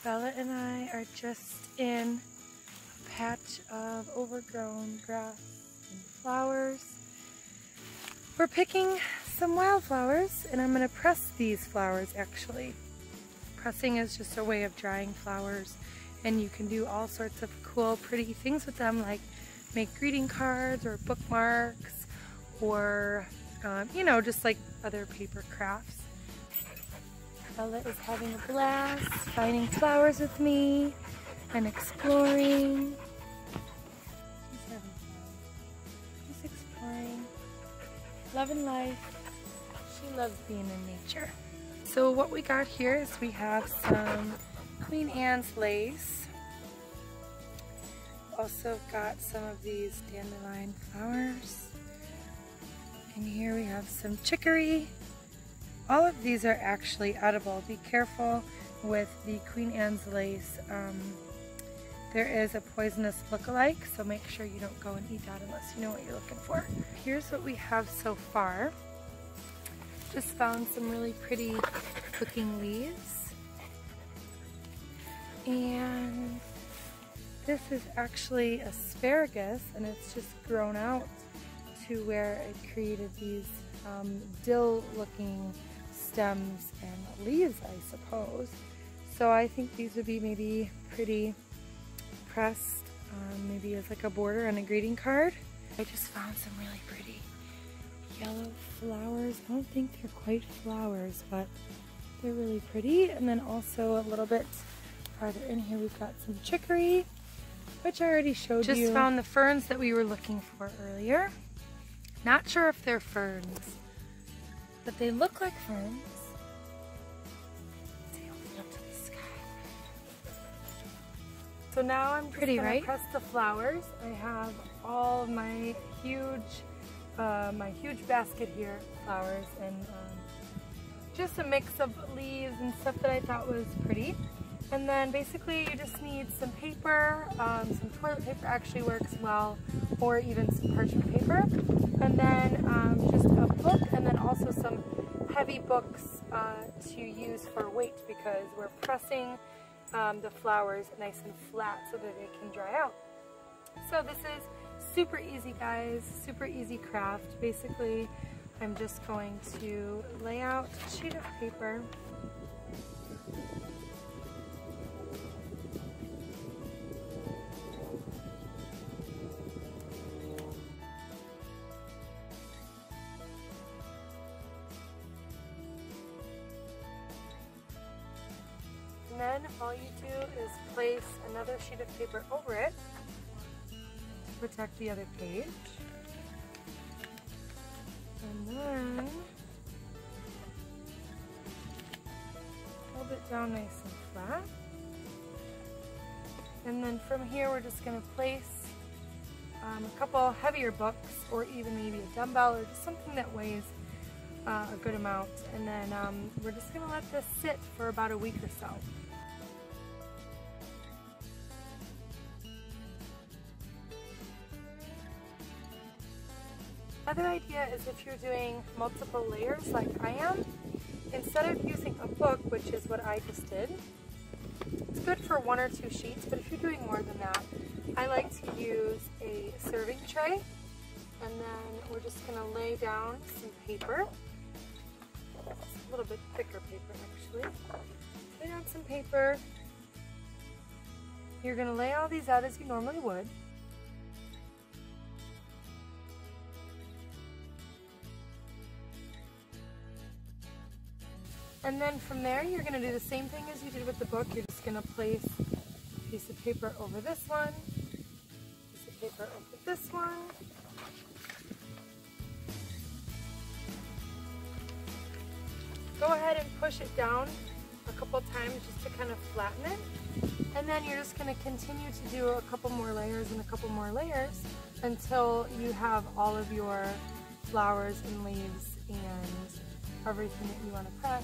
Bella and I are just in a patch of overgrown grass and flowers. We're picking some wildflowers, and I'm going to press these flowers actually. Pressing is just a way of drying flowers, and you can do all sorts of cool, pretty things with them, like make greeting cards or bookmarks, or you know, just like other paper crafts. Bella is having a blast finding flowers with me and exploring. She's having fun. She's exploring. Loving life. She loves being in nature. So what we got here is we have some Queen Anne's lace. Also got some of these dandelion flowers. And here we have some chicory. All of these are actually edible. Be careful with the Queen Anne's lace. There is a poisonous look-alike, so make sure you don't go and eat that unless you know what you're looking for. Here's what we have so far. Just found some really pretty looking leaves. And this is actually asparagus, and it's just grown out to where it created these dill-looking stems and leaves, I suppose. So I think these would be maybe pretty pressed, maybe as like a border on a greeting card. I just found some really pretty yellow flowers. I don't think they're quite flowers, but they're really pretty. And then also a little bit farther in here we've got some chicory, which I already showed you. Just found the ferns that we were looking for earlier. Not sure if they're ferns, but they look like ferns. Let's hold it up to the sky. So now I'm pretty, right? Press the flowers. I have all of my huge basket here, flowers, and just a mix of leaves and stuff that I thought was pretty. And then basically you just need some paper, some toilet paper actually works well, or even some parchment paper. And then just a book, and then also some heavy books to use for weight, because we're pressing the flowers nice and flat so that they can dry out. So this is super easy, guys, super easy craft. Basically, I'm just going to lay out a sheet of paper. And then all you do is place another sheet of paper over it to protect the other page. And then hold it down nice and flat. And then from here we're just going to place a couple heavier books, or even maybe a dumbbell, or just something that weighs a good amount. And then we're just going to let this sit for about a week or so. Another idea is if you're doing multiple layers like I am, instead of using a book, which is what I just did, it's good for 1 or 2 sheets, but if you're doing more than that, I like to use a serving tray, and then we're just going to lay down some paper. It's a little bit thicker paper actually. Lay down some paper. You're going to lay all these out as you normally would. And then from there, you're going to do the same thing as you did with the book. You're just going to place a piece of paper over this one, piece of paper over this one. Go ahead and push it down a couple times just to kind of flatten it. And then you're just going to continue to do a couple more layers and a couple more layers until you have all of your flowers and leaves and everything that you want to press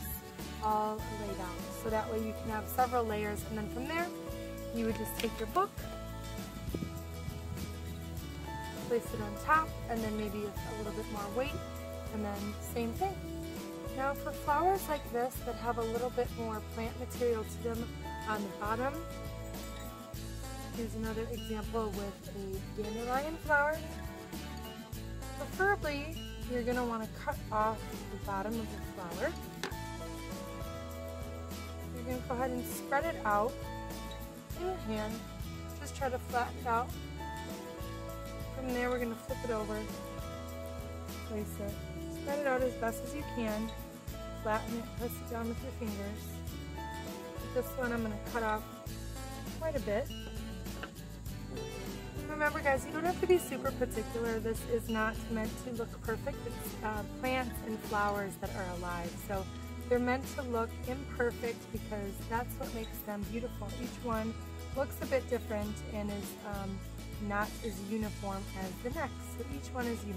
all laid out. So that way you can have several layers, and then from there you would just take your book, place it on top, and then maybe a little bit more weight, and then same thing. Now for flowers like this that have a little bit more plant material to them, on the bottom. Here's another example with a dandelion flower. Preferably, you're going to want to cut off the bottom of the flower. You're going to go ahead and spread it out in your hand. Just try to flatten it out. From there, we're going to flip it over, place it, spread it out as best as you can, flatten it, press it down with your fingers. With this one, I'm going to cut off quite a bit. Remember guys, you don't have to be super particular. This is not meant to look perfect. It's plants and flowers that are alive. So they're meant to look imperfect because that's what makes them beautiful. Each one looks a bit different and is not as uniform as the next. So each one is unique.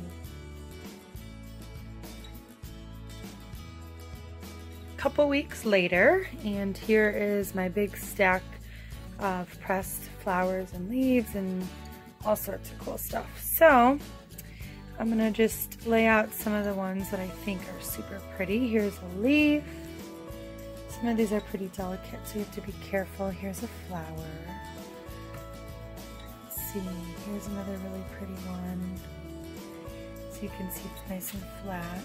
A couple weeks later, and here is my big stack of pressed flowers and leaves and all sorts of cool stuff. So I'm gonna just lay out some of the ones that I think are super pretty. Here's a leaf. Some of these are pretty delicate, so you have to be careful. Here's a flower. Let's see, here's another really pretty one. So you can see it's nice and flat.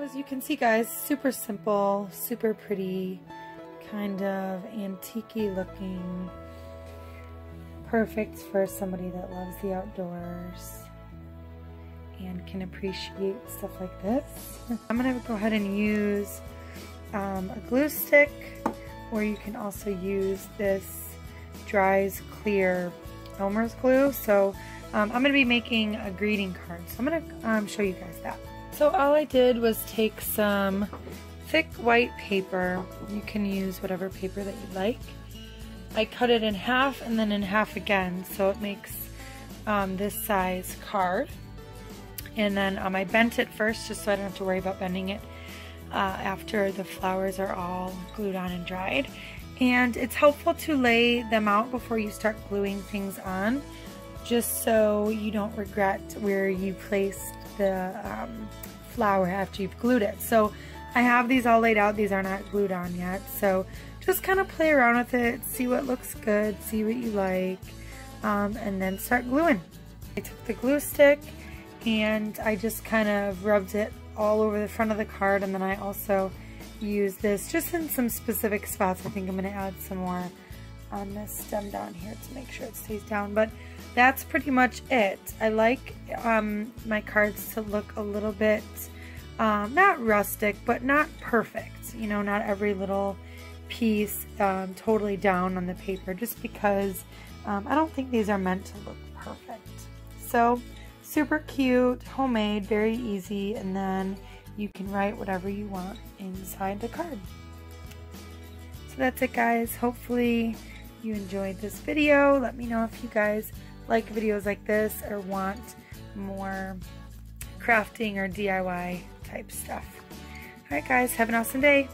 As you can see guys, super simple, super pretty, kind of antique-y looking, perfect for somebody that loves the outdoors and can appreciate stuff like this. I'm going to go ahead and use a glue stick, or you can also use this Dries Clear Elmer's glue. So I'm going to be making a greeting card, so I'm going to show you guys that. So all I did was take some thick white paper. You can use whatever paper that you like. I cut it in half and then in half again, so it makes this size card. And then I bent it first just so I don't have to worry about bending it after the flowers are all glued on and dried. And it's helpful to lay them out before you start gluing things on, just so you don't regret where you placed the flower after you've glued it. So I have these all laid out. These are not glued on yet, so just kind of play around with it, see what looks good, see what you like, and then start gluing. I took the glue stick and I just kind of rubbed it all over the front of the card, and then I also used this just in some specific spots. I think I'm going to add some more on this stem down here to make sure it stays down, but that's pretty much it. I like my cards to look a little bit not rustic, but not perfect, you know, not every little piece totally down on the paper, just because I don't think these are meant to look perfect. So super cute, homemade, very easy, and then you can write whatever you want inside the card. So that's it guys. Hopefully you enjoyed this video. Let me know if you guys like videos like this or want more crafting or DIY type stuff. Alright guys, have an awesome day.